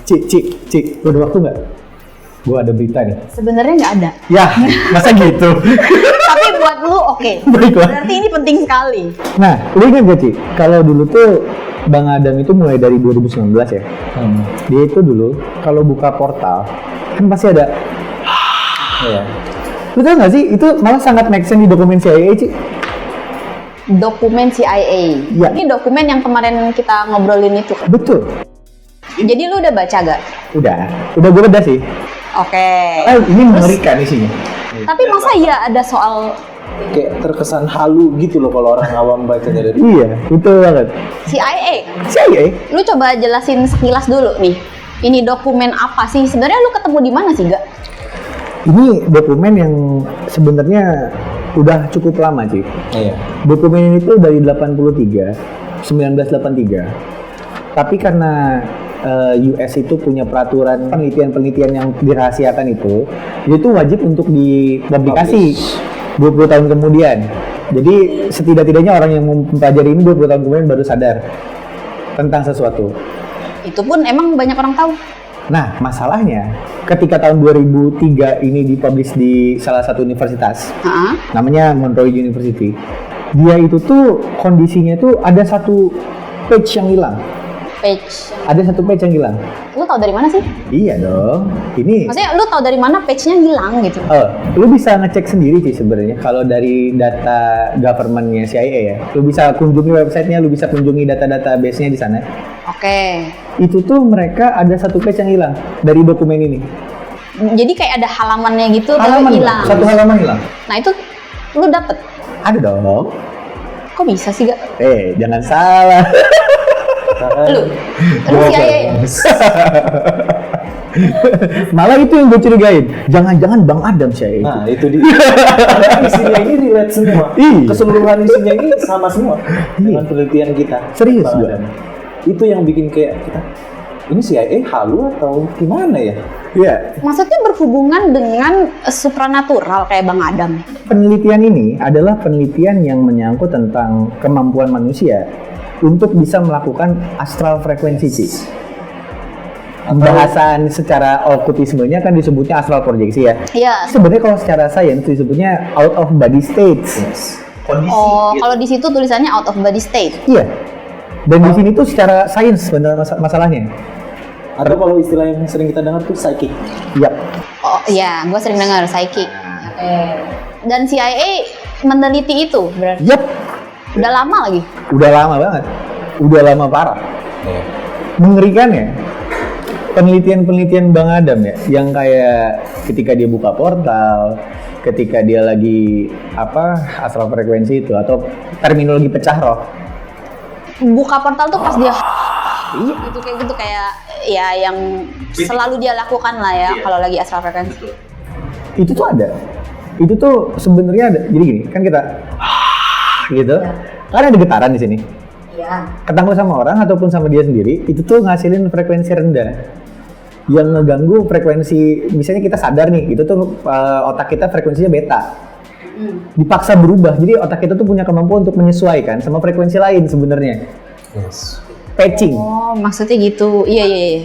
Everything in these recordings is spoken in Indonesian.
Cik, udah waktu nggak? Gue ada berita nih. Sebenarnya nggak ada. Ya, masa gitu? Tapi buat lu oke. Baiklah. Berarti ini penting sekali. Nah, lu ingat gak Ci? Kalau dulu tuh Bang Adam itu mulai dari 2019 ya. Dia itu dulu kalau buka portal kan pasti ada. Iya. Lu tau gak sih? Itu malah sangat make sense di dokumen CIA, Ci. Dokumen CIA. Ya. Ini dokumen yang kemarin kita ngobrolin itu. Betul. Jadi lu udah baca gak? Udah gue beda sih. Oke. Ini mengerikan isinya. Tapi masa iya ada soal Kayak terkesan halu gitu loh kalau orang awam bacanya dari. Iya, betul banget. CIA? Lu coba jelasin sekilas dulu nih. Ini dokumen apa sih? Sebenarnya lu ketemu di mana sih, Gak? Ini dokumen yang sebenarnya udah cukup lama, Ci. Iya. Dokumen ini tuh dari 1983. Tapi karena US itu punya peraturan penelitian-penelitian yang dirahasiakan itu wajib untuk dipublikasi 20 tahun kemudian. Jadi setidak-tidaknya orang yang mempelajari ini 20 tahun kemudian baru sadar tentang sesuatu. Itu pun emang banyak orang tahu. Nah, masalahnya ketika tahun 2003 ini dipublish di salah satu universitas, namanya Monroe University, dia itu tuh kondisinya tuh ada satu page yang hilang. Ada satu page yang hilang. Lu tahu dari mana sih? Iya dong. Ini. Maksudnya lu tahu dari mana page-nya hilang gitu? Lu bisa ngecek sendiri sih sebenarnya. Kalau dari data government-nya CIA ya, lu bisa kunjungi website-nya, lu bisa kunjungi data-data base-nya di sana. Oke. Itu tuh mereka ada satu page yang hilang dari dokumen ini. Jadi kayak ada halamannya gitu, Halaman tapi hilang. Satu halaman hilang. Nah itu lu dapet? Ada dong. Kok bisa sih, Gak? Jangan salah. Lu CIA ya? Malah itu yang gue curigain. Jangan-jangan Bang Adam CIA. Nah, itu dia. Isinya ini relate semua. Iya. Keseluruhan isinya ini sama semua dengan penelitian kita. Serius Bang gue. Adam. Itu yang bikin kayak kita, ini CIA halu atau gimana ya? Iya. Maksudnya berhubungan dengan supranatural kayak Bang Adam. Penelitian ini adalah penelitian yang menyangkut tentang kemampuan manusia untuk bisa melakukan astral frequency, Ci. Bahasan secara okkultismenya kan disebutnya astral projeksi ya. Iya. Sebenarnya kalau secara sains disebutnya out of body states. Kondisi. Oh, kalau di situ tulisannya out of body state. Iya. Dan di sini tuh secara sains sebenarnya masalahnya. Atau kalau istilah yang sering kita dengar tuh psychic. Yap. Oh iya, gue sering dengar psychic. Dan CIA meneliti itu berarti. Yap. Udah lama lagi. Udah lama banget. Udah lama parah. Iya. Mengerikan ya. Penelitian-penelitian Bang Adam ya, yang kayak ketika dia buka portal, ketika dia lagi astral frekuensi itu atau terminologi pecah roh. Buka portal tuh pas dia itu kayak gitu kayak ya yang selalu dia lakukan lah ya kalau lagi astral frekuensi. Itu tuh ada. Itu tuh sebenarnya ada. Jadi gini, kan kita gitu. Kan ada getaran di sini. Iya. Ketemu sama orang ataupun sama dia sendiri, itu tuh ngasilin frekuensi rendah. Yang ngeganggu frekuensi, misalnya kita sadar nih, itu tuh otak kita frekuensinya beta. Dipaksa berubah, jadi otak kita tuh punya kemampuan untuk menyesuaikan sama frekuensi lain sebenarnya. Yes. Patching. Oh, maksudnya gitu. Iya.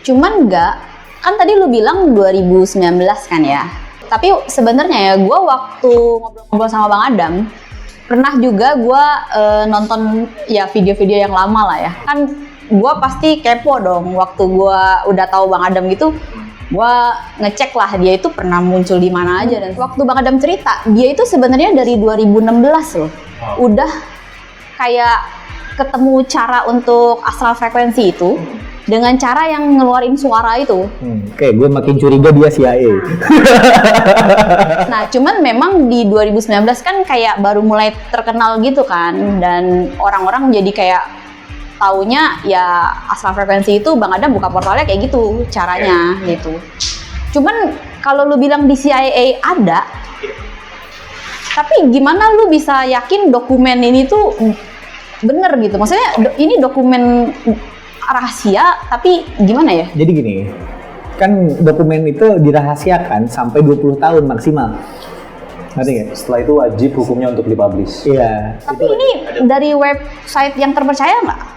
Cuman kan tadi lu bilang 2019 kan ya. Tapi sebenarnya ya, gue waktu ngobrol-ngobrol sama Bang Adam, pernah juga gue nonton ya video-video yang lama lah ya. Kan gue pasti kepo dong waktu gue udah tahu Bang Adam gitu. Gue ngecek lah dia itu pernah muncul di mana aja, dan waktu Bang Adam cerita dia itu sebenarnya dari 2016 loh. Udah kayak ketemu cara untuk astral frekuensi itu dengan cara yang ngeluarin suara itu. Oke, gue makin curiga dia CIA. Nah, cuman memang di 2019 kan kayak baru mulai terkenal gitu kan, dan orang-orang jadi kayak taunya ya astral frekuensi itu Bang Adam buka portalnya kayak gitu caranya gitu. Cuman kalau lu bilang di CIA ada, tapi gimana lu bisa yakin dokumen ini tuh bener gitu? Maksudnya ini dokumen rahasia, tapi gimana ya? Jadi gini, kan dokumen itu dirahasiakan sampai 20 tahun maksimal. Ngerti nggak? Setelah itu wajib hukumnya untuk dipublish. Iya. Tapi ini dari website yang terpercaya nggak?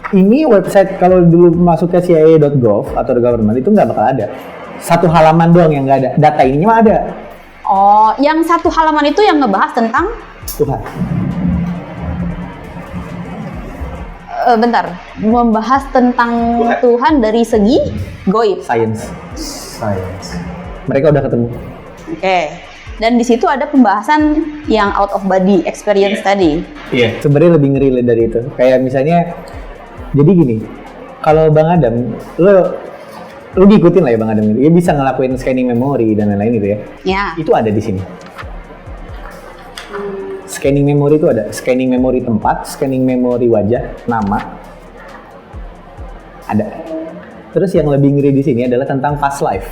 Ini website kalau dulu masuk ke CIA.gov atau the government itu nggak bakal ada. Satu halaman doang yang nggak ada. Data ininya mah ada. Oh, yang satu halaman itu yang ngebahas tentang Tuhan. bentar, membahas tentang Tuhan dari segi goib. Science. Science. Mereka udah ketemu. Oke. Dan di situ ada pembahasan yang out of body experience tadi. Iya. Sebenarnya lebih ngeri dari itu. Kayak misalnya, jadi gini, kalau Bang Adam, lu diikutin lah ya Bang Adam, dia bisa ngelakuin scanning memori dan lain-lain gitu ya. Ya. Itu ada di sini. Scanning memori itu ada, scanning memori tempat, scanning memori wajah, nama, ada. Terus yang lebih ngeri di sini adalah tentang past life.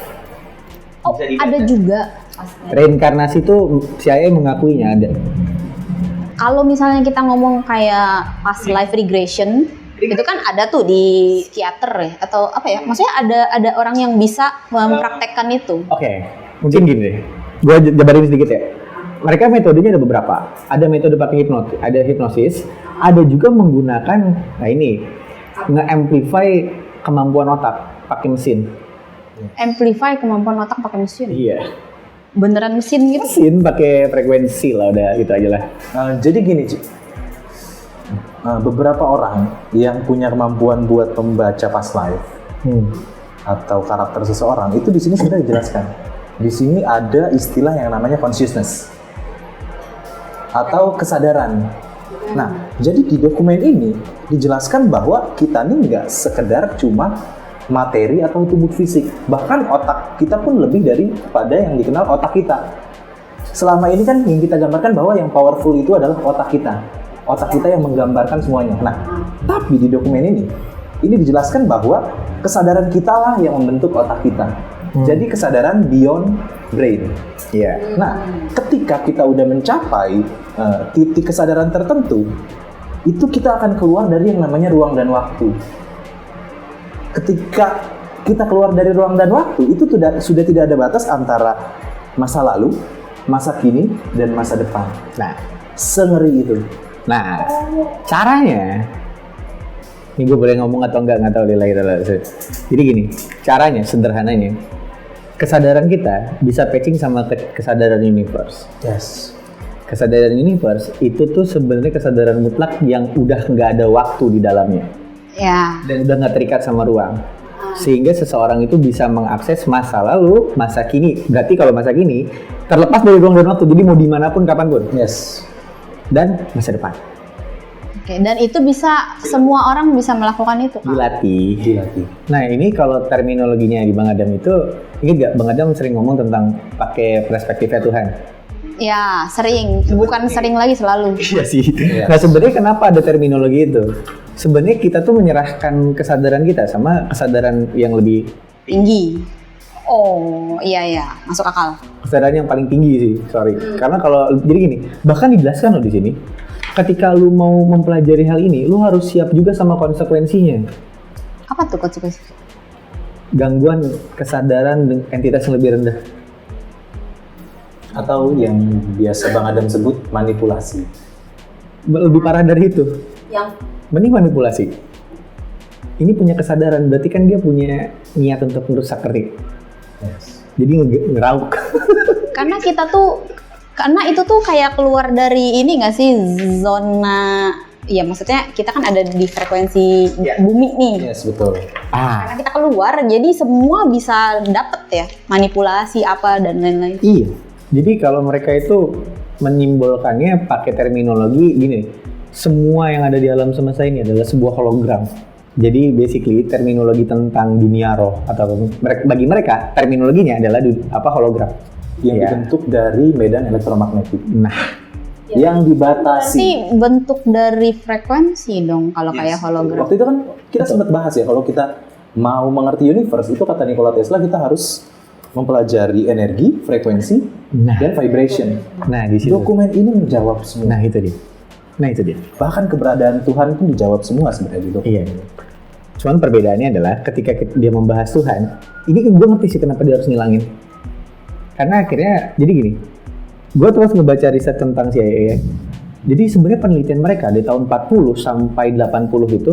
Oh, ada juga. Reinkarnasi itu CIA mengakuinya ada. Kalau misalnya kita ngomong kayak past life regression, itu kan ada tuh di teater ya, atau apa ya? Maksudnya ada orang yang bisa mempraktekkan itu. Oke, mungkin gini deh. Gua jabarin sedikit ya. Mereka metodenya ada beberapa. Ada metode pakai hipnosis, ada juga menggunakan, nah ini, nge-amplify kemampuan otak pakai mesin. Amplify kemampuan otak pakai mesin. Iya. Beneran mesin gitu? Mesin pakai frekuensi lah, udah gitu aja lah. Jadi gini, Ci. Beberapa orang yang punya kemampuan buat membaca past life atau karakter seseorang itu di sini sudah dijelaskan. Di sini ada istilah yang namanya consciousness atau kesadaran. Nah, jadi di dokumen ini dijelaskan bahwa kita ini nggak sekedar cuma materi atau tubuh fisik, bahkan otak kita pun lebih daripada yang dikenal otak kita. Selama ini kan yang kita gambarkan bahwa yang powerful itu adalah otak kita yang menggambarkan semuanya. Nah, tapi di dokumen ini dijelaskan bahwa kesadaran kita lah yang membentuk otak kita. Jadi kesadaran beyond brain. Iya. Nah, ketika kita udah mencapai titik kesadaran tertentu, itu kita akan keluar dari yang namanya ruang dan waktu. Ketika kita keluar dari ruang dan waktu, itu sudah tidak ada batas antara masa lalu, masa kini, dan masa depan. Nah, sengeri itu. Nah, caranya, ini gue boleh ngomong atau nggak tahu lagi. Jadi gini, caranya sederhananya, kesadaran kita bisa patching sama kesadaran universe. Yes. Kesadaran universe itu tuh sebenarnya kesadaran mutlak yang udah nggak ada waktu di dalamnya. Ya. Dan udah nggak terikat sama ruang. Sehingga seseorang itu bisa mengakses masa lalu, masa kini. Berarti kalau masa kini terlepas dari ruang dan waktu, jadi mau dimanapun, kapanpun. Yes. Dan masa depan. Oke, dan itu bisa semua orang bisa melakukan itu, Kak? Dilatih. Nah, ini kalau terminologinya di Bang Adam itu, ingat gak Bang Adam sering ngomong tentang pakai perspektifnya Tuhan? Ya, sering. Bukan sering lagi, selalu. Iya sih. Iya. Nah, sebenarnya kenapa ada terminologi itu? Sebenarnya kita tuh menyerahkan kesadaran kita sama kesadaran yang lebih Tinggi. Oh, iya. Masuk akal. kesadaran yang paling tinggi sih, sorry. Karena kalau jadi gini, bahkan dijelaskan loh di sini, ketika lu mau mempelajari hal ini, lu harus siap juga sama konsekuensinya. Apa tuh konsekuensi? Gangguan kesadaran entitas yang lebih rendah. Atau yang biasa Bang Adam sebut manipulasi. Lebih parah dari itu. Yang Mending manipulasi. Ini punya kesadaran, berarti kan dia punya niat untuk merusak, ngerti? Yes. Jadi ngerauk. karena itu tuh kayak keluar dari ini nggak sih, zona, ya maksudnya kita kan ada di frekuensi bumi nih. Yes, betul. Karena kita keluar, jadi semua bisa dapet ya, manipulasi apa dan lain-lain. Iya. Jadi kalau mereka itu menyimbolkannya pakai terminologi gini, semua yang ada di alam semesta ini adalah sebuah hologram. Jadi basically terminologi tentang dunia roh atau bagi mereka terminologinya adalah hologram Yang dibentuk dari medan elektromagnetik. Nah, yang dibatasi. Berarti bentuk dari frekuensi dong kalau kayak hologram. Waktu itu kan kita sempat bahas ya, kalau kita mau mengerti universe, itu kata Nikola Tesla kita harus mempelajari energi, frekuensi, dan vibration. Nah, di situ. Dokumen ini menjawab semua. Nah, itu dia. Bahkan keberadaan Tuhan pun dijawab semua sebenarnya di dokumen. Iya. Cuman perbedaannya adalah ketika dia membahas Tuhan, ini gue ngerti sih kenapa dia harus ngilangin. Karena akhirnya, jadi gini, gue terus ngebaca riset tentang CIA ya. Jadi sebenarnya penelitian mereka di tahun 40 sampai 80 itu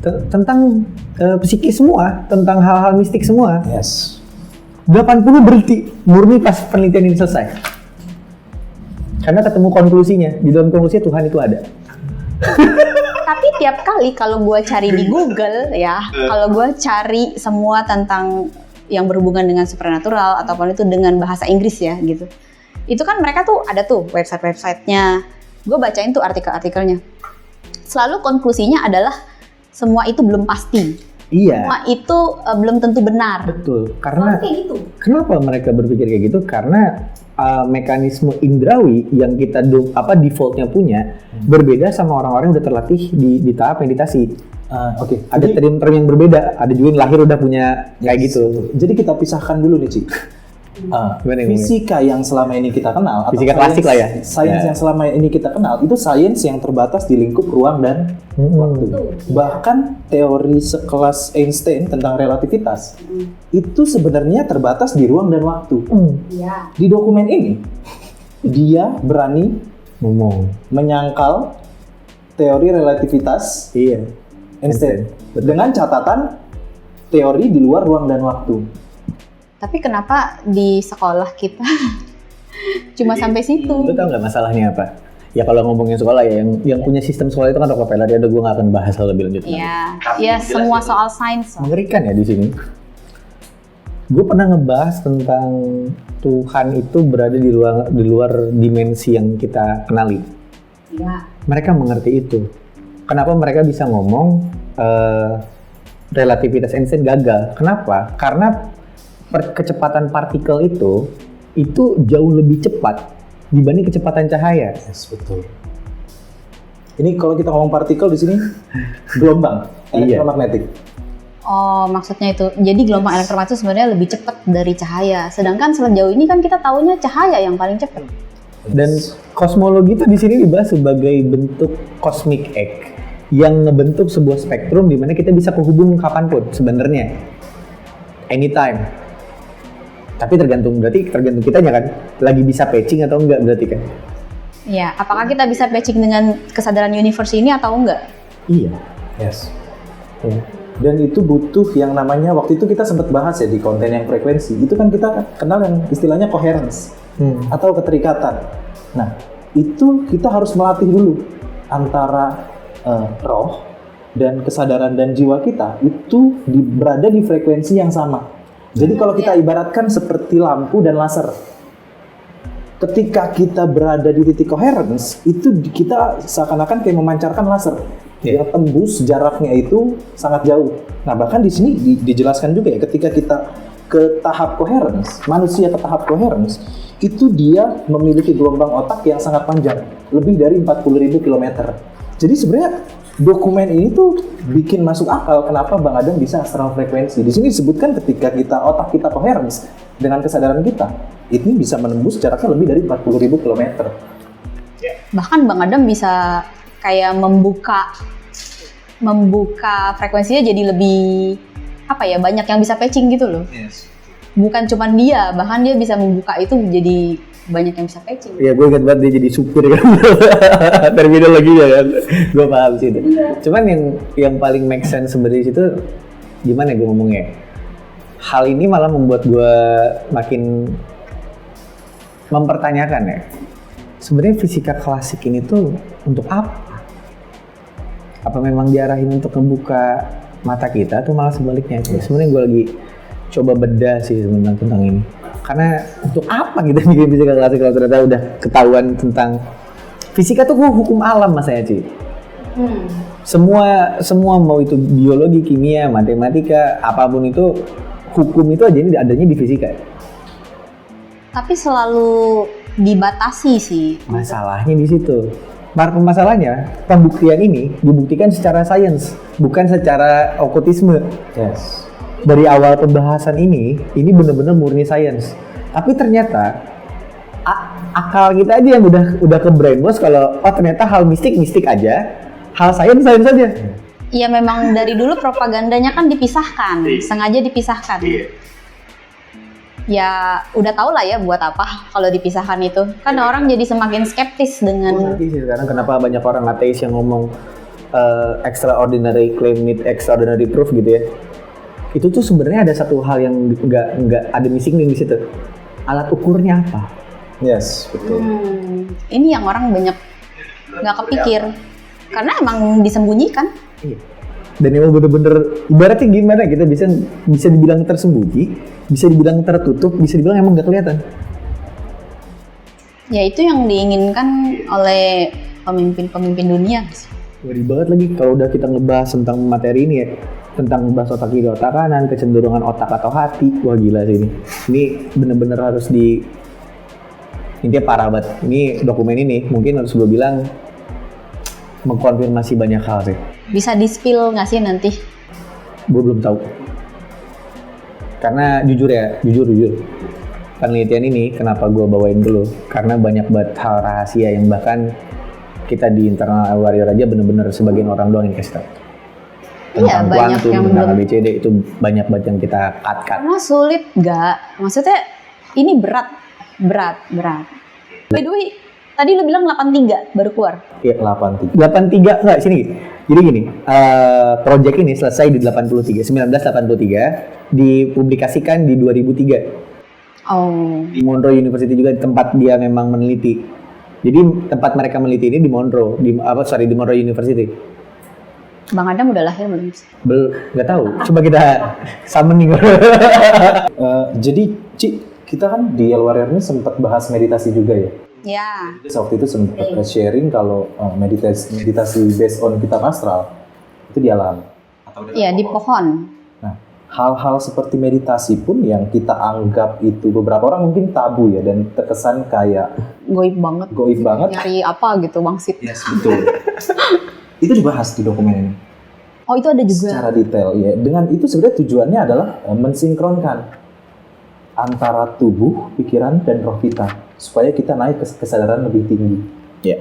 tentang psikis semua, tentang hal-hal mistik semua. Yes. 80 berhenti murni pas penelitian ini selesai. Karena ketemu konklusinya, di dalam konklusinya Tuhan itu ada. Tapi tiap kali kalau gue cari di Google ya, kalau gue cari semua tentang yang berhubungan dengan supernatural ataupun itu dengan bahasa Inggris ya gitu, itu kan mereka tuh ada tuh website-websitenya. Gue bacain tuh artikel-artikelnya. Selalu konklusinya adalah semua itu belum pasti. Iya. Semua itu belum tentu benar. Betul. Karena kayak gitu. kenapa mereka berpikir kayak gitu? Karena mekanisme indrawi yang kita defaultnya punya berbeda sama orang-orang yang udah terlatih di tahap meditasi. Oke. Ada term-term yang berbeda. Ada juga yang lahir udah punya kayak gitu. Jadi kita pisahkan dulu nih, Ci. Gimana yang Fisika yang selama ini kita kenal, atau Fisika klasik lah ya. Sains yang selama ini kita kenal, itu sains yang terbatas di lingkup ruang dan waktu. Bahkan teori sekelas Einstein tentang relativitas itu sebenarnya terbatas di ruang dan waktu. Iya. Di dokumen ini dia berani ngomong menyangkal teori relativitas iya Einstein dengan catatan teori di luar ruang dan waktu. Tapi kenapa di sekolah kita cuma sampai situ? Lu tau nggak masalahnya apa? Ya kalau ngomongin sekolah ya, yang punya sistem sekolah itu kan Rockefeller, ya udah gue nggak akan bahas hal lebih lanjut. Iya, ya semua soal sains. Mengerikan ya di sini. Gue pernah ngebahas tentang Tuhan itu berada di luar dimensi yang kita kenali. Iya. Mereka mengerti itu. Kenapa mereka bisa ngomong relativitas Einstein gagal? Kenapa? Karena kecepatan partikel itu jauh lebih cepat dibanding kecepatan cahaya. Yes, betul. Ini kalau kita ngomong partikel di sini gelombang elektromagnetik. Oh, maksudnya itu. Jadi gelombang elektromagnetik sebenarnya lebih cepat dari cahaya. Sedangkan sejauh ini kan kita taunya cahaya yang paling cepat. Dan kosmologi itu di sini dibahas sebagai bentuk cosmic egg yang ngebentuk sebuah spektrum di mana kita bisa kehubung kapanpun sebenarnya, anytime. Tapi tergantung kitanya kan, lagi bisa patching atau enggak berarti kan? Iya. Apakah kita bisa patching dengan kesadaran universe ini atau enggak? Iya. Yes. Dan itu butuh yang namanya, waktu itu kita sempat bahas ya di konten yang frekuensi. Itu kan kita kenal yang istilahnya coherence atau keterikatan. Nah, itu kita harus melatih dulu antara roh dan kesadaran dan jiwa kita itu berada di frekuensi yang sama. Jadi kalau kita ibaratkan seperti lampu dan laser. Ketika kita berada di titik coherence, itu kita seakan-akan kayak memancarkan laser. Yang tembus jaraknya itu sangat jauh. Nah, bahkan di sini dijelaskan juga ya, ketika kita ke tahap coherence, manusia ke tahap coherence, itu dia memiliki gelombang otak yang sangat panjang, lebih dari 40.000 km. Jadi sebenarnya dokumen ini tuh bikin masuk akal kenapa Bang Adam bisa astral frekuensi. Di sini disebutkan ketika otak kita coherence dengan kesadaran kita, ini bisa menembus jaraknya lebih dari 40.000 km. Bahkan Bang Adam bisa kayak membuka frekuensinya jadi lebih banyak yang bisa patching gitu loh. Yes. Bukan cuman dia, bahkan dia bisa membuka itu jadi banyak yang bisa patching. Iya, gue ingat banget dia jadi supir kan. Terminologinya kan. Gue paham sih itu. Cuman yang paling make sense sebenarnya situ, gimana gue ngomongnya? Hal ini malah membuat gue makin mempertanyakan ya. Sebenarnya fisika klasik ini tuh untuk apa? Apa memang diarahin untuk membuka mata kita atau malah sebaliknya? Sebenarnya gue lagi coba bedah sih tentang ini. Karena untuk apa kita bikin fisika klasik kalau ternyata udah ketahuan tentang fisika tuh hukum alam mas saya Ci. Semua mau itu biologi, kimia, matematika, apapun itu hukum itu aja ini adanya di fisika. Tapi selalu dibatasi sih. Masalahnya di situ. Masalahnya pembuktian ini dibuktikan secara sains, bukan secara okultisme. Yes. Dari awal pembahasan ini benar-benar murni sains. Tapi ternyata akal kita aja yang udah ke brainwash kalau ternyata hal mistik aja, hal sains aja. Iya memang dari dulu propagandanya kan dipisahkan, sengaja dipisahkan. Ya udah tau lah ya buat apa kalau dipisahkan itu. Kan orang jadi semakin skeptis dengan. Sekarang kenapa banyak orang ateis yang ngomong extraordinary claim with extraordinary proof gitu ya. Itu tuh sebenarnya ada satu hal yang nggak ada missing link di situ. Alat ukurnya apa? Yes, betul. Ini yang orang banyak nggak kepikir. Karena emang disembunyikan. Iya. Dan emang bener-bener ibaratnya gimana, kita bisa dibilang tersembunyi, bisa dibilang tertutup, bisa dibilang emang nggak kelihatan. Ya itu yang diinginkan oleh pemimpin-pemimpin dunia. Ngeri banget lagi kalau udah kita ngebahas tentang materi ini ya, tentang ngebahas otak kiri, otak kanan, kecenderungan otak atau hati. Wah gila sih ini. Ini bener-bener harus intinya parah banget. Ini dokumen ini mungkin harus gue bilang mengkonfirmasi banyak hal sih. Bisa di-spill nggak sih nanti? Gue belum tahu. Karena jujur penelitian ini kenapa gue bawain dulu? Karena banyak banget hal rahasia yang bahkan kita di internal Warrior aja bener-bener sebagian orang doang yang kasih tahu. Iya, banyak kuantum, yang tentang belum. ABCD itu banyak banget yang kita cut. Karena sulit nggak? Maksudnya ini berat. By the way, tadi lu bilang 83 baru keluar. Iya, 83. 83 enggak sini. Jadi gini, project ini selesai di 1983, dipublikasikan di 2003. Oh. Di Monroe University juga tempat dia memang meneliti. Jadi tempat mereka meneliti ini di Monroe, di Monroe University. Bang Adam udah lahir belum? Nggak tahu. Coba kita summoning. Jadi, Ci, kita kan di El Warrior ini sempat bahas meditasi juga ya. Ya. Terus waktu itu sempat sharing kalau meditasi based on kitab astral itu di alam. Iya, di pohon. Nah, hal-hal seperti meditasi pun yang kita anggap itu beberapa orang mungkin tabu ya dan terkesan kayak Goib banget. Nyari apa gitu bangsit. Yes, betul. Itu dibahas di dokumen ini Oh, itu ada juga. secara detail ya. Dengan itu sebenarnya tujuannya adalah mensinkronkan antara tubuh, pikiran dan roh kita supaya kita naik ke kesadaran lebih tinggi. Ya.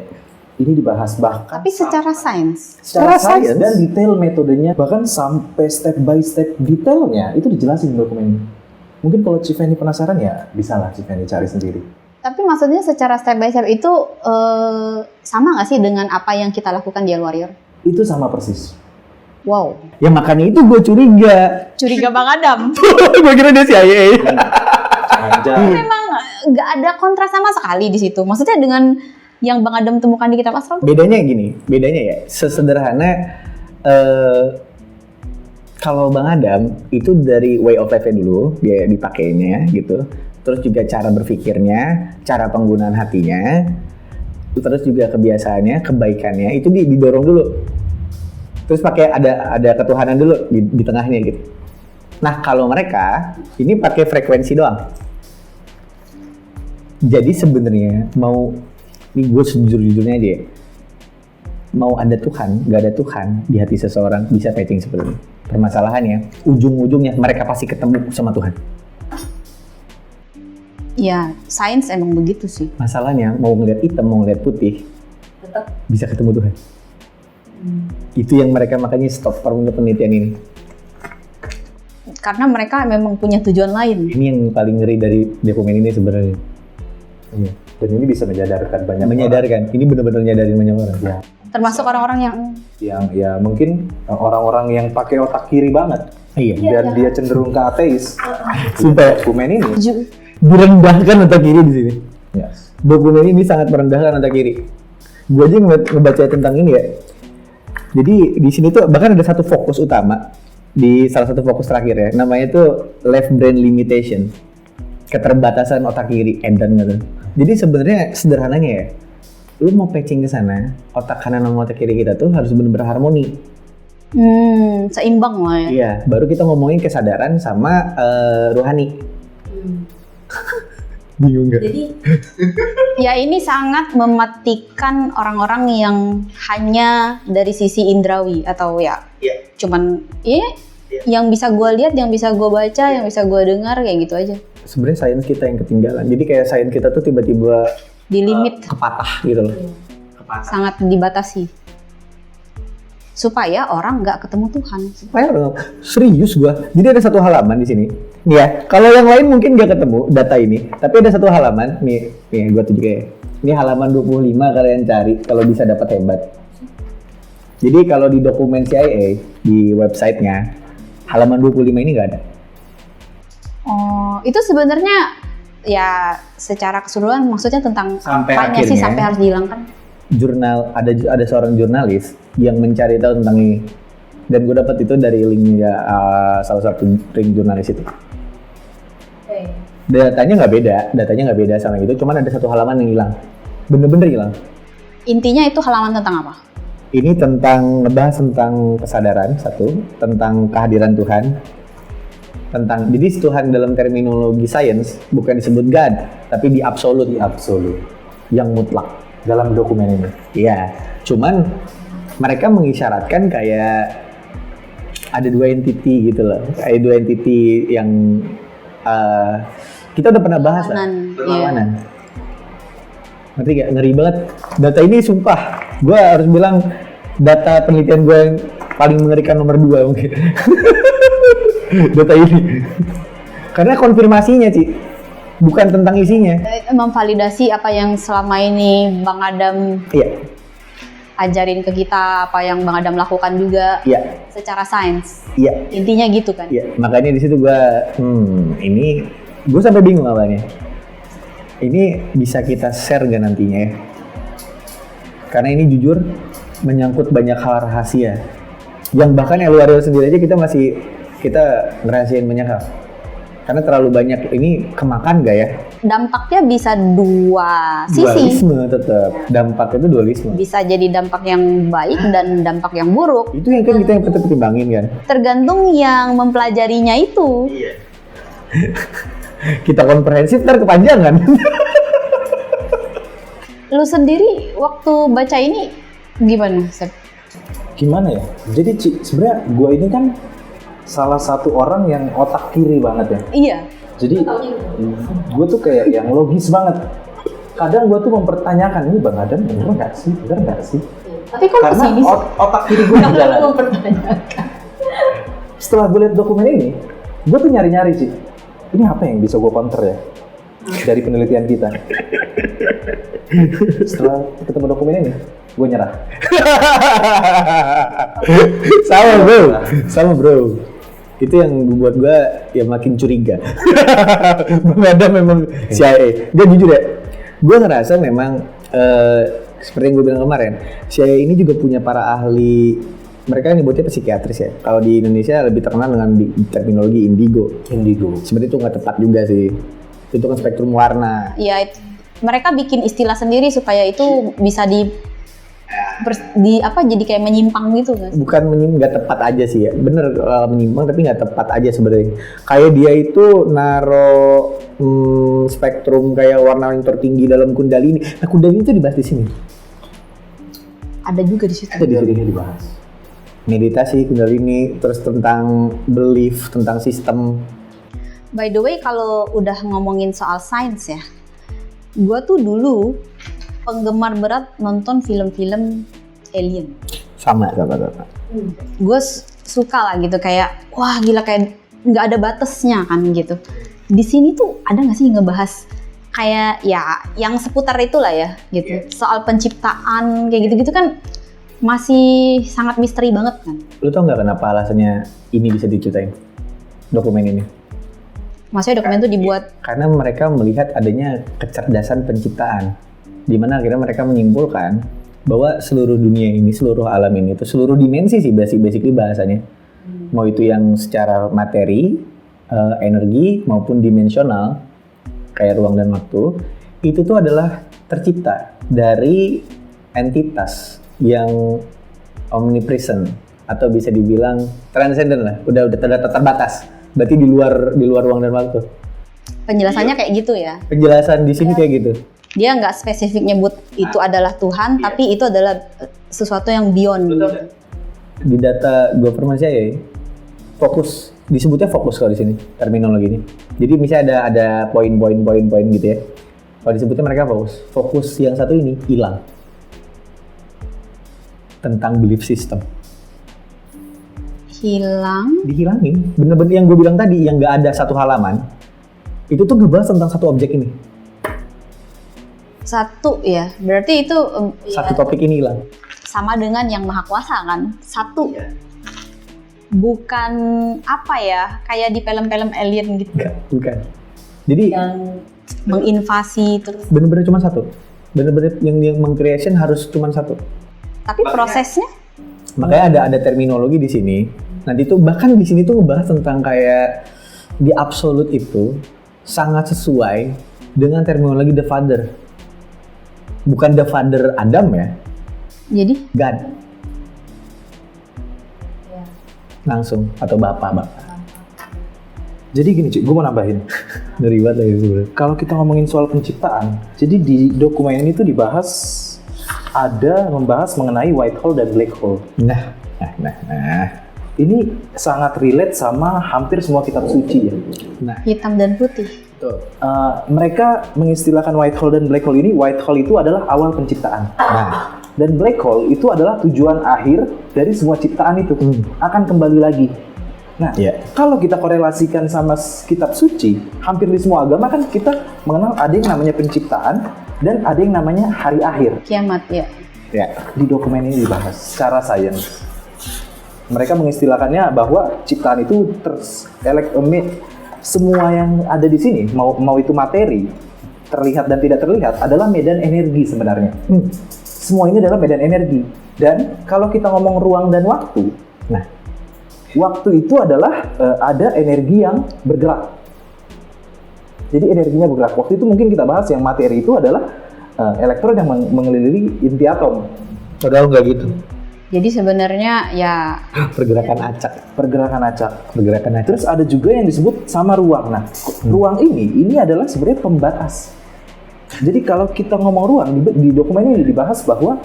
Ini dibahas bahkan Tapi secara sains. secara sains dan detail metodenya, bahkan sampai step by step detailnya itu dijelasin di dokumen ini. Mungkin kalau Civeni penasaran ya bisa lah Civeni cari sendiri. Tapi maksudnya secara step by step itu sama nggak sih dengan apa yang kita lakukan di El Warrior? Itu sama persis. Wow. Ya makanya itu gue curiga. Curiga Bang Adam. Gue kira dia CIA. Jangan. Memang nggak ada kontras sama sekali di situ. Maksudnya dengan yang Bang Adam temukan di kitab astral tuh? Bedanya ya sesederhana kalau Bang Adam itu dari way of life-nya dulu dia dipakainya gitu. Terus juga cara berpikirnya, cara penggunaan hatinya, terus juga kebiasaannya, kebaikannya itu didorong dulu. Terus pakai ada ketuhanan dulu di tengahnya gitu. Nah kalau mereka ini pakai frekuensi doang. Jadi sebenarnya ini gue sejujur-jujurnya aja ya, mau ada Tuhan, gak ada Tuhan di hati seseorang bisa patching seperti ini. Permasalahannya, ujung-ujungnya mereka pasti ketemu sama Tuhan. Ya, sains emang begitu sih. Masalahnya mau ngeliat hitam, mau ngeliat putih, tetap bisa ketemu Tuhan. Itu yang mereka makanya stop penelitian ini. Karena mereka memang punya tujuan lain. Ini yang paling ngeri dari dokumen ini sebenarnya. Iya. Dan ini bisa menyadarkan banyak Menyadarkan, ini benar-benar nyadarin banyak orang. Ya. Termasuk orang-orang Yang ya mungkin orang-orang yang pakai otak kiri banget Iya. dan dia cenderung ke ateis. Sumpah, Dokumen ini. direndahkan otak kiri di sini. Yes. Dokumen ini sangat merendahkan otak kiri. Gue aja ngebaca tentang ini ya. Jadi di sini tuh bahkan ada satu fokus utama di salah satu fokus terakhir ya. Namanya tuh left brain limitation, keterbatasan otak kiri. Edan gitu. Jadi sebenarnya sederhananya ya, lu mau patching ke sana, otak kanan sama otak kiri kita tuh harus benar-benar harmoni. seimbang lah ya. Iya, baru kita ngomongin kesadaran sama rohani. Bingung nggak? Ya ini sangat mematikan orang-orang yang hanya dari sisi indrawi atau ya cuman yang bisa gue lihat, yang bisa gue baca, yang bisa gue dengar kayak gitu aja. Sebenarnya sains kita yang ketinggalan. Jadi kayak sains kita tuh tiba-tiba Di limit kepatah gitu loh. sangat dibatasi supaya orang nggak ketemu Tuhan. Serius gua. Jadi ada satu halaman di sini. Nih ya, kalau yang lain mungkin nggak ketemu data ini, tapi ada satu halaman nih gua tunjuk ya. Ini halaman 25 kalian cari kalau bisa dapat hebat. Jadi kalau di dokumen CIA di websitenya halaman 25 ini nggak ada. Oh, itu sebenarnya ya secara keseluruhan maksudnya tentang Sampai apanya sih akhirnya- sampai harus dihilangkan? Jurnal ada seorang jurnalis yang mencari tahu tentang ini, dan gue dapat itu dari linknya salah satu link jurnalis itu. Datanya nggak beda sama itu, cuman ada satu halaman yang hilang, bener-bener hilang. Intinya itu halaman tentang apa? Ini tentang ngebahas tentang kesadaran satu, tentang kehadiran Tuhan, tentang jadi Tuhan dalam terminologi sains bukan disebut God, tapi di absolut, yang mutlak dalam dokumen ini. Iya, cuman mereka mengisyaratkan kayak ada dua entity gitu loh, kayak dua entity yang kita udah pernah bahas lah, Berlawanan, ngerti gak? Ngeri banget. Data ini sumpah, gue harus bilang data penelitian gue yang paling mengerikan nomor 2 mungkin. Data ini, karena konfirmasinya Ci, bukan tentang isinya. memvalidasi apa yang selama ini Bang Adam Iya, ajarin ke kita, apa yang Bang Adam lakukan juga iya, secara sains. iya. Intinya gitu kan? Iya, makanya di situ ini gue sampai bingung awalnya. Ini bisa kita share gak nantinya ya? Karena ini jujur menyangkut banyak hal rahasia. Yang bahkan Eluario sendiri aja kita ngerahasiain banyak hal. Karena terlalu banyak, ini kemakan gak ya? Dampaknya bisa dua sisi. Dualisme tetap, dampak itu dualisme. Bisa jadi dampak yang baik dan dampak yang buruk. Itu yang kan kita yang perlu pertimbangin kan. Tergantung yang mempelajarinya itu. Kita komprehensif ntar kepanjangan. Lu sendiri waktu baca ini gimana, Sep? Gimana ya? Jadi Ci, sebenarnya gue ini kan salah satu orang yang otak kiri banget ya. Iya. Jadi gue tuh kayak yang logis banget. Kadang gue tuh mempertanyakan, ini Bang Adam bener nggak sih? Tapi kok Karena kesini sih? otak kiri gue Kalau jalan. lu mempertanyakan. Setelah gue lihat dokumen ini, gue tuh nyari-nyari sih. Ini apa yang bisa gue counter ya dari penelitian kita? Setelah ketemu dokumen ini, gue nyerah. sama bro. Itu yang buat gue ya makin curiga. Bang Adam memang CIA. Dia jujur ya, gue ngerasa memang seperti yang gue bilang kemarin, CIA ini juga punya para ahli. Mereka kan nyebutnya psikiatris ya. Kalau di Indonesia lebih terkenal dengan terminologi indigo. Sebenarnya itu nggak tepat juga sih. Itu kan spektrum warna. Iya, mereka bikin istilah sendiri supaya itu bisa jadi kayak menyimpang gitu kan? Bukan nggak tepat aja sih ya. Bener menyimpang tapi nggak tepat aja sebenarnya. Kayak dia itu naro spektrum kayak warna yang tertinggi dalam Kundalini. Nah Kundalini itu dibahas di sini. Ada juga di situ. Ada di sini dibahas. Meditasi Kundalini, terus tentang belief, tentang sistem. By the way, kalau udah ngomongin soal sains ya, gue tuh dulu penggemar berat nonton film-film alien. Sama. Gue suka lah gitu, kayak wah gila, kayak nggak ada batasnya kan gitu. Di sini tuh ada nggak sih ngebahas kayak ya yang seputar itulah ya gitu, soal penciptaan kayak gitu-gitu kan masih sangat misteri banget kan. Lu tau nggak kenapa alasannya ini bisa diceritain dokumen ini? Maksudnya dokumen itu dibuat Karena mereka melihat adanya kecerdasan penciptaan, di mana akhirnya mereka menyimpulkan bahwa seluruh dunia ini, seluruh alam ini, itu seluruh dimensi sih basically bahasanya. Mau itu yang secara materi, energi maupun dimensional, kayak ruang dan waktu, itu tuh adalah tercipta dari entitas yang omnipresent atau bisa dibilang transcendent lah, udah terbatas. Berarti di luar ruang dan waktu. penjelasannya kayak gitu ya. Penjelasan di sini kayak gitu. Dia nggak spesifik nyebut itu adalah Tuhan, tapi itu adalah sesuatu yang beyond. Di data government saya fokus, disebutnya fokus kalau di sini terminologi ini. Jadi misalnya ada poin gitu ya. Kalau disebutnya mereka fokus yang satu ini hilang. Tentang belief system. Dihilangin. Bener-bener yang gue bilang tadi, yang nggak ada satu halaman, itu tuh ngebahas tentang satu objek ini. Satu ya, berarti itu Satu topik ini hilang. sama dengan yang maha kuasa kan. Satu, bukan apa ya, kayak di film-film alien gitu. Enggak, bukan. Jadi Yang menginvasi terus. bener-bener cuma satu. Bener-bener yang meng-creation harus cuma satu. Tapi prosesnya, Makanya ada terminologi di sini. Nanti tuh bahkan di sini tuh ngebahas tentang kayak di absolute itu sangat sesuai dengan terminologi the father. Bukan the father Adam ya, jadi God. Langsung atau bapak. Jadi gini Cik, gue mau nambahin. Ngeri banget lagi sebenarnya. Kalau kita ngomongin soal penciptaan, jadi di dokumen ini tuh membahas mengenai white hole dan black hole. Nah. Ini sangat relate sama hampir semua kitab suci ya. Nah, hitam dan putih. betul. Mereka mengistilahkan white hole dan black hole ini. White hole itu adalah awal penciptaan. Nah, Dan black hole itu adalah tujuan akhir dari semua ciptaan itu. Akan kembali lagi. Nah, Iya. kalau kita korelasikan sama kitab suci, hampir di semua agama kan kita mengenal ada yang namanya penciptaan dan ada yang namanya hari akhir. Kiamat ya. ya. Di dokumen ini dibahas secara sains. Mereka mengistilahkannya bahwa ciptaan itu semua yang ada di sini, mau itu materi, terlihat dan tidak terlihat, adalah medan energi sebenarnya. Semua ini adalah medan energi. Dan kalau kita ngomong ruang dan waktu, Nah, waktu itu adalah ada energi yang bergerak. Jadi energinya bergerak. Waktu itu mungkin kita bahas yang materi itu adalah elektron yang mengelilingi inti atom. padahal nggak gitu. Jadi sebenarnya ya Pergerakan acak. Pergerakan acak. Pergerakan acak. Terus ada juga yang disebut sama ruang. Nah, ruang ini adalah sebenarnya pembatas. Jadi kalau kita ngomong ruang, di dokumen ini dibahas bahwa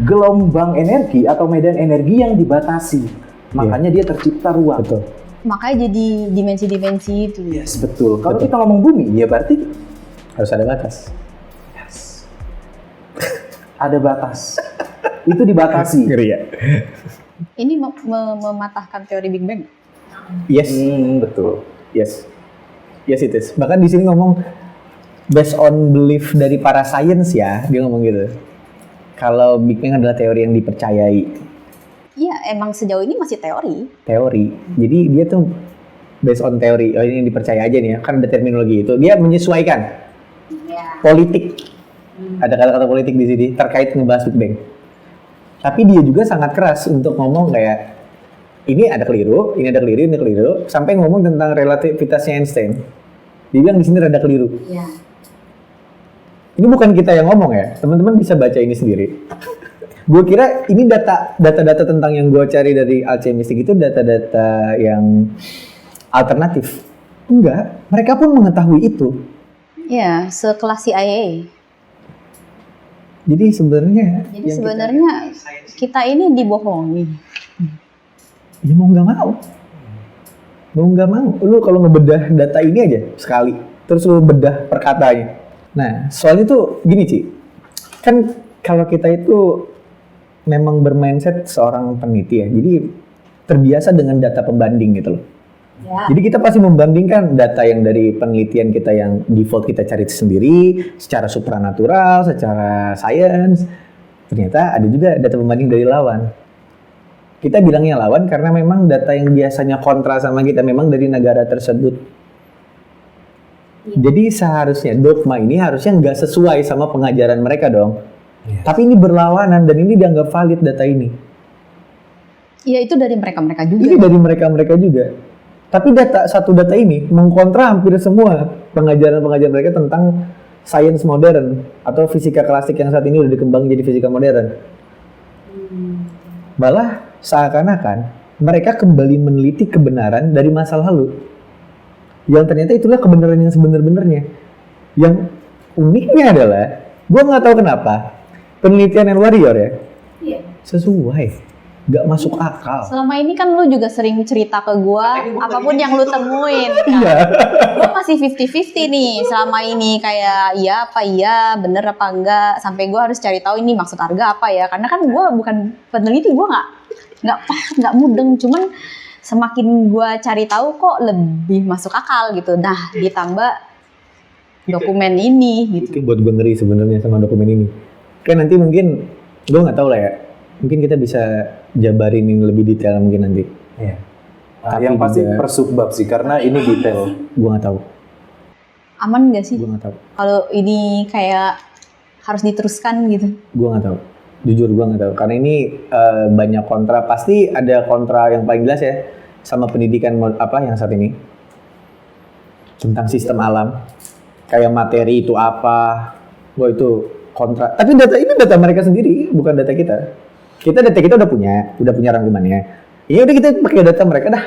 gelombang energi atau medan energi yang dibatasi. Makanya dia tercipta ruang. Betul. makanya jadi dimensi-dimensi itu. Yes, betul. Kalau Betul. kita ngomong bumi, ya berarti Harus ada batas. ada batas. Itu dibatasi. Ngeri ya? Ini mematahkan teori Big Bang. Yes. Betul. Yes. Yes it is. Bahkan di sini ngomong based on belief dari para science ya, dia ngomong gitu. Kalau Big Bang adalah teori yang dipercayai. Iya, emang sejauh ini masih teori. Teori. Jadi dia tuh based on teori. Oh ini yang dipercaya aja nih ya. Kan ada terminologi itu. Dia menyesuaikan politik. Ada kata-kata politik di sini terkait ngebahas Big Bang. Tapi dia juga sangat keras untuk ngomong kayak ini ada keliru, ini ada keliru, ini keliru, sampai ngomong tentang relativitasnya Einstein. Dia bilang di sini rada keliru. Iya. Ini bukan kita yang ngomong ya, teman-teman bisa baca ini sendiri. Gue kira ini data-data tentang yang gue cari dari Alchemistic itu data-data yang alternatif. Enggak, mereka pun mengetahui itu. Iya, sekelas CIA. Jadi sebenarnya Jadi sebenarnya kita ini dibohongi. ya mau nggak mau, lu kalau ngebedah data ini aja sekali, terus lu bedah perkataannya. Nah, soalnya tuh gini Ci, kan kalau kita itu memang bermindset seorang peneliti ya, jadi terbiasa dengan data pembanding gitu loh. Ya. Jadi kita pasti membandingkan data yang dari penelitian kita yang default kita cari sendiri, secara supranatural, secara sains. Ternyata ada juga data pembanding dari lawan. Kita bilangnya lawan karena memang data yang biasanya kontra sama kita memang dari negara tersebut. Jadi seharusnya dogma ini harusnya nggak sesuai sama pengajaran mereka dong. Tapi ini berlawanan dan ini dianggap valid data ini. Iya, itu dari mereka-mereka juga. Ini dari mereka juga. Tapi satu data ini mengkontra hampir semua pengajaran mereka tentang sains modern atau fisika klasik yang saat ini udah dikembangin jadi fisika modern. Malah seakan-akan mereka kembali meneliti kebenaran dari masa lalu. Yang ternyata itulah kebenaran yang sebenar-benarnya. Yang uniknya adalah, gua nggak tahu kenapa penelitian Warrior ya sesuai. Gak masuk akal. Selama ini kan lu juga sering cerita ke gua apapun yang lu temuin. Iya. Gua masih 50-50 nih selama ini, kayak iya apa iya, bener apa enggak, sampai gua harus cari tahu ini maksud harga apa ya, karena kan gua bukan peneliti, gua nggak mudeng, cuman semakin gua cari tahu kok lebih masuk akal gitu. Nah, ditambah dokumen ini gitu. Itu buat gue ngeri sebenarnya sama dokumen ini. Kan nanti mungkin gue nggak tahu lah ya. Mungkin kita bisa jabarin ini lebih detail mungkin nanti. Iya. Tapi Yang pasti juga- per subbab sih, karena ini detail. Gue nggak tahu. Aman nggak sih Gue nggak tahu. kalau ini kayak harus diteruskan gitu? Gue nggak tahu. Jujur gue nggak tahu. Karena ini banyak kontra. Pasti ada kontra yang paling jelas ya sama pendidikan apa yang saat ini tentang sistem alam. Kayak materi itu apa? Wah itu kontra. Tapi data ini data mereka sendiri, bukan data kita. Data kita udah punya rangkumannya. Ini udah kita pakai data mereka dah.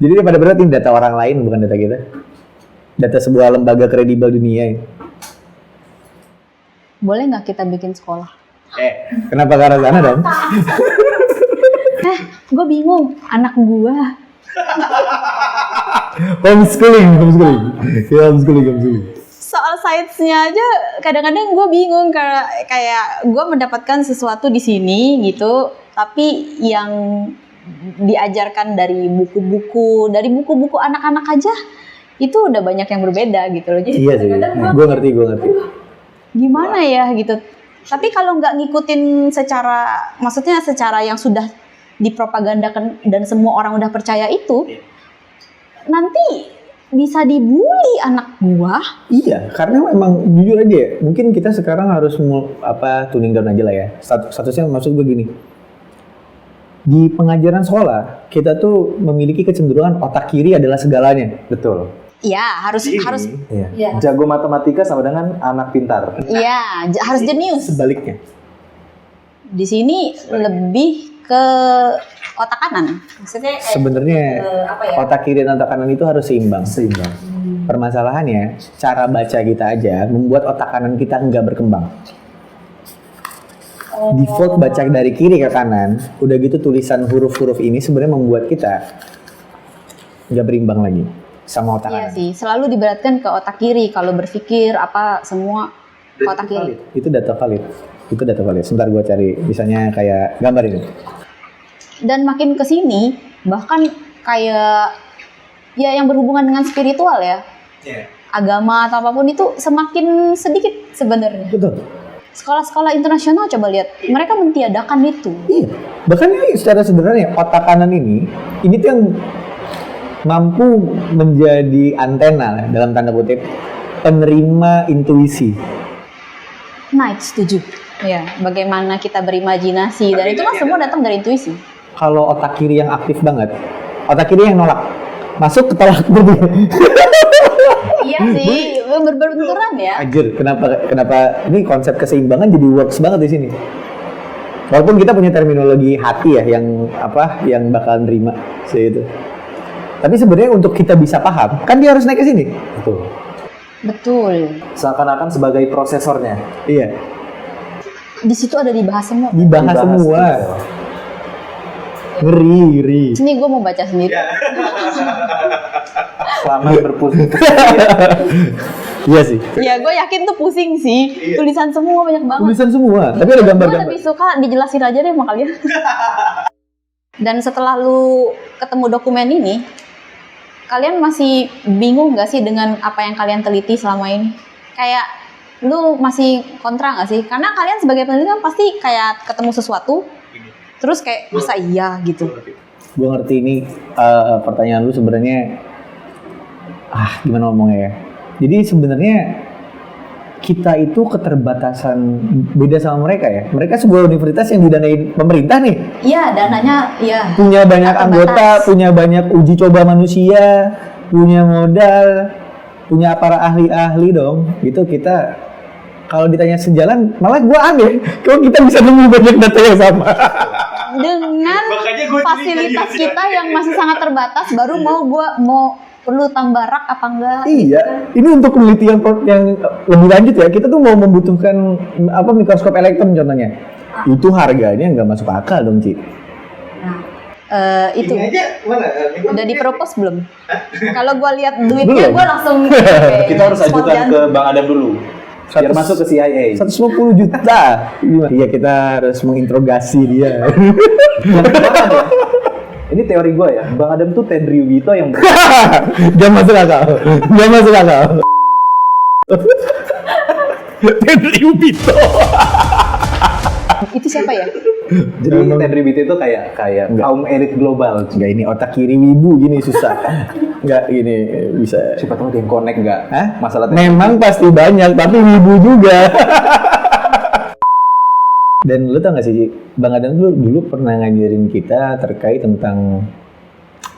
Jadi daripada berat ini data orang lain bukan data kita. Data sebuah lembaga kredibel dunia ini. Boleh nggak kita bikin sekolah? Kenapa ke arah sana dong? Gue bingung, anak gue Homeschooling. Ya, homeschooling. soal science-nya aja kadang-kadang gue bingung kayak gue mendapatkan sesuatu di sini gitu, tapi yang diajarkan dari buku-buku anak-anak aja itu udah banyak yang berbeda gitu loh. Jadi Iya sih. Gue ngerti. gimana ya gitu. Tapi kalau nggak ngikutin maksudnya secara yang sudah dipropagandakan dan semua orang udah percaya itu, nanti bisa dibully anak gua. Iya, karena memang jujur aja ya, mungkin kita sekarang harus tuning down aja lah ya. Statusnya maksud gue gini. Di pengajaran sekolah, kita tuh memiliki kecenderungan otak kiri adalah segalanya. Betul. Ya harus Iya. Iya. Jago matematika sama dengan anak pintar. ya harus jenius. Sebaliknya. Di sini lebih ke otak kanan. Maksudnya Sebenarnya otak kiri dan otak kanan itu harus seimbang. Seimbang. Permasalahannya, cara baca kita aja membuat otak kanan kita nggak berkembang. Default baca dari kiri ke kanan, udah gitu tulisan huruf-huruf ini sebenarnya membuat kita nggak berimbang lagi sama otak Iya kanan. sih, selalu diberatkan ke otak kiri kalau berpikir apa semua ke otak kiri. Itu data valid. Sebentar gue cari, misalnya kayak gambar ini. Dan makin ke sini bahkan kayak ya yang berhubungan dengan spiritual ya. Agama atau apapun itu semakin sedikit sebenarnya. Betul. Sekolah-sekolah internasional coba lihat, mereka mentiadakan itu. Iya. Bahkan ini secara sederhana otak kanan ini tuh yang mampu menjadi antena lah, dalam tanda kutip penerima intuisi. Nah, setuju. Ya, bagaimana kita berimajinasi dan itu kan semua datang dari intuisi. Kalau otak kiri yang aktif banget, otak kiri yang nolak, masuk ketolak berarti. Iya sih, berbenturan ya. Anjir, kenapa ini konsep keseimbangan jadi works banget di sini. Walaupun kita punya terminologi hati ya yang bakal nerima itu. Tapi sebenarnya untuk kita bisa paham, kan dia harus naik ke sini. Betul. Betul. Seakan-akan sebagai prosesornya. Iya. Di situ ada dibahas semua. Dibahas semua. detail. Ngeri. Sini gue mau baca sendiri. Selamat berpusing. Iya sih. Ya, gue yakin tuh pusing sih. Tulisan semua banyak banget. Tulisan semua, tapi ada Gue gambar-gambar. lebih suka dijelasin aja deh sama kalian. Dan setelah lu ketemu dokumen ini, kalian masih bingung gak sih dengan apa yang kalian teliti selama ini? Kayak lu masih kontra gak sih? Karena kalian sebagai peneliti kan pasti kayak ketemu sesuatu, terus kayak masa iya gitu. Gue ngerti ini pertanyaan lu sebenarnya gimana ngomongnya ya. Jadi sebenarnya kita itu keterbatasan beda sama mereka ya. Mereka sebuah universitas yang didanai pemerintah nih. Iya, dananya iya. Punya banyak Terbatas. anggota, punya banyak uji coba manusia, punya modal, punya para ahli-ahli dong. Gitu kita kalau ditanya sejalan, malah gue aneh kalau kita bisa nemu banyak data yang sama. Dengan fasilitas kita yang masih sangat terbatas, baru mau perlu tambah rak apa enggak? Iya, ini untuk penelitian yang lebih lanjut ya. Kita tuh mau membutuhkan mikroskop elektron contohnya. Itu harganya nggak masuk akal dong, Ci. Itu udah dipropos belum? Kalau gue lihat Belum. duitnya, gue langsung Kita harus ajukan ke Bang Adam dulu. Biar masuk ke CIA. 150 juta. Iya, kita harus menginterogasi dia. Ini teori gue ya, Bang Adam tuh Ted Ryugito yang Jangan masuk akal. Henry Ubito. Itu siapa ya? Jadi Henry Ubito itu kayak kaum elit global. Enggak, ini otak kiri wibu gini susah. Enggak gini bisa. Siapa tahu ada yang connect nggak? Hah? Masalah Memang pasti banyak, tapi wibu juga. Dan lu tau gak sih, Bang Adam dulu pernah ngajarin kita terkait tentang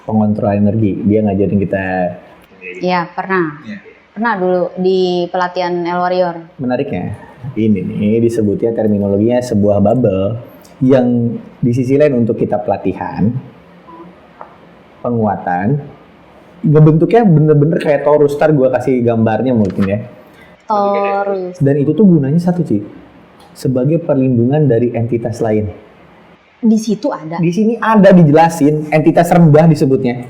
pengontrol energi. Dia ngajarin kita. Iya, pernah. Pernah dulu di pelatihan El Warrior. Menariknya, ini nih disebutnya terminologinya sebuah bubble yang di sisi lain untuk kita pelatihan, penguatan, bentuknya bener-bener kayak torus. Ntar gue kasih gambarnya mungkin ya. Taurus. Dan itu tuh gunanya satu, Ci, sebagai perlindungan dari entitas lain. Di situ ada. Di sini ada dijelasin entitas rendah disebutnya.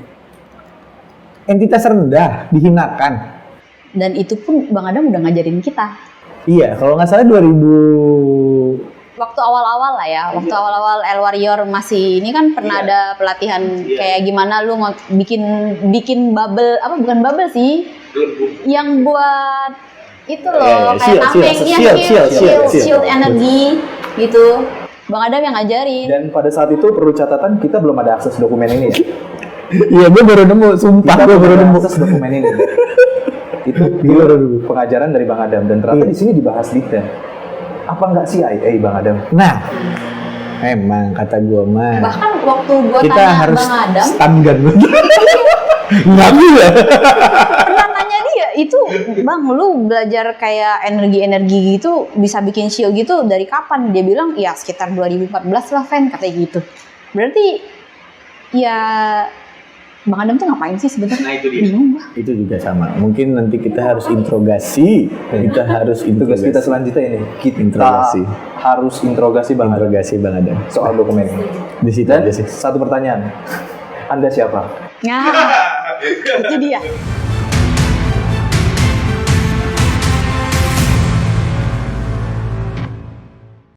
Entitas rendah dihinakan. Dan itu pun Bang Adam udah ngajarin kita. Iya, kalau nggak salah 2000. Waktu awal-awal lah ya, waktu awal-awal El Warrior masih ini kan pernah ada pelatihan kayak gimana lu bikin bubble, apa bukan bubble sih? Yang buat itu loh, kayak tameng, shield energi gitu. Bang Adam yang ngajarin. Dan pada saat itu perlu catatan kita belum ada akses dokumen ini ya. Iya, gue baru nemu, sumpah gue baru nemu akses dokumen ini. Itu pengajaran dari Bang Adam dan ternyata di sini dibahas detail. Apa nggak CIA Bang Adam? Nah, emang kata gue mah. Bahkan waktu gue kita tanya harus Bang Adam, stun gun. Nggak bisa. pernah nanya dia, itu Bang lu belajar kayak energi-energi gitu, bisa bikin shield gitu dari kapan? Dia bilang, ya sekitar 2014 lah, Fen, katanya gitu. Berarti, ya Bang Adam tuh ngapain sih sebenarnya? Nah, itu dia. Bingung gua. Itu juga sama. Mungkin nanti kita harus interogasi. Kita harus Tugas kita selanjutnya ini, kita harus interogasi Bang Adam Bang Adam soal dokumen ini. di situ Dan aja sih. satu pertanyaan, Anda siapa? Nah, itu dia.